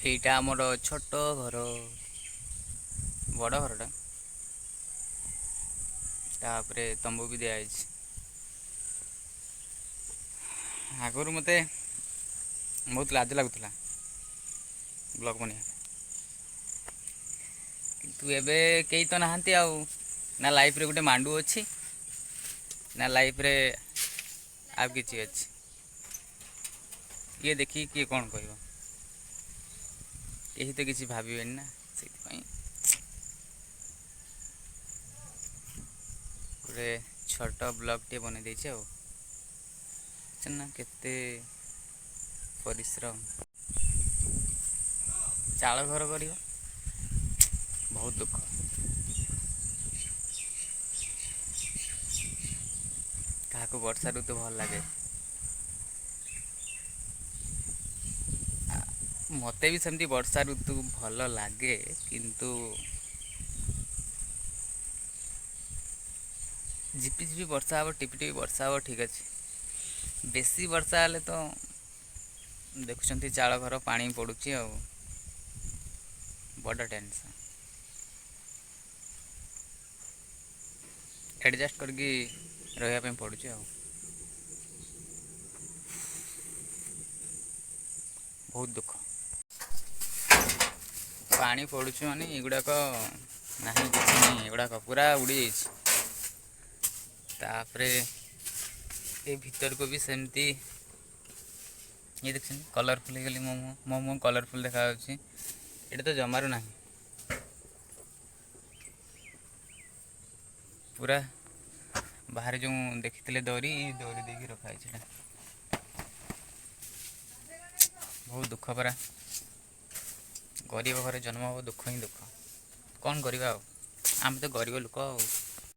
এইটা ଆମର ଛୋଟ ଘର ବଡ଼ ଘରଟା ତାପରେ ତମ୍ବୁ ବି ଦିଆଯାଇଛି। ଆଗରୁ ମୋତେ ବହୁତ ଲାଜ ଲାଗୁଥିଲା ବ୍ଲଗ୍ ବନେଇବା, କିନ୍ତୁ ଏବେ କେହି ତ ନାହାନ୍ତି ଆଉ, ନା ଲାଇଫ୍ରେ ଗୋଟେ ମାଣ୍ଡୁ ଅଛି ନା ଲାଇଫ୍ରେ ଆଉ କିଛି ଅଛି। କିଏ ଦେଖିକି କିଏ କ'ଣ କହିବ, କେହି ତ କିଛି ଭାବିବେନି ନା, ସେଇଥିପାଇଁ ଗୋଟେ ଛୋଟ ବ୍ଲଗ୍ଟିଏ ବନେଇ ଦେଇଛି ଆଉ। ନା କେତେ ପରିଶ୍ରମ, ଚାଳ ଘର କରିବ ବହୁତ ଦୁଃଖ। କାହାକୁ ବର୍ଷା ଋତୁ ଭଲ ଲାଗେ, ମୋତେ ବି ସେମିତି ବର୍ଷା ଋତୁ ଭଲ ଲାଗେ, କିନ୍ତୁ ଝିପିଝିପି ବର୍ଷା ହେବ, ଟିପିଟିପି ବର୍ଷା ହେବ, ଠିକ୍ ଅଛି। ବେଶୀ ବର୍ଷା ହେଲେ ତ ଦେଖୁଛନ୍ତି ଚାଳ ଘର ପାଣି ପଡ଼ୁଛି ଆଉ, ବଡ଼ ଟେନସନ୍। ଆଡ଼ଜଷ୍ଟ କରିକି ରହିବା ପାଇଁ ପଡ଼ୁଛି ଆଉ। ବହୁତ ଦୁଃଖ, ପାଣି ପଡ଼ୁଛି ମାନେ ଏଗୁଡ଼ାକ ନାହିଁ, କିଛି ନାହିଁ, ଏଗୁଡ଼ାକ ପୁରା ଉଡ଼ିଯାଇଛି। ତାପରେ ଏ ଭିତରକୁ ବି ସେମିତି, ଇଏ ଦେଖୁଛନ୍ତି କଲରଫୁଲ୍ ହେଇଗଲି ମୋ ମୁହଁ କଲରଫୁଲ୍ ଦେଖାଯାଉଛି। ଏଇଟା ତ ଜମାରୁ ନାହିଁ, ପୁରା ବାହାରେ ଯେଉଁ ଦେଖିଥିଲେ ଦରି ଦେଇକି ରଖାହେଇଛି ଏଇଟା। ବହୁତ ଦୁଃଖ ପରା, ଗରିବ ଘରେ ଜନ୍ମ ହେବ, ଦୁଃଖ ହିଁ ଦୁଃଖ। କ'ଣ କରିବା ଆଉ, ଆମେ ତ ଗରିବ ଲୋକ ଆଉ।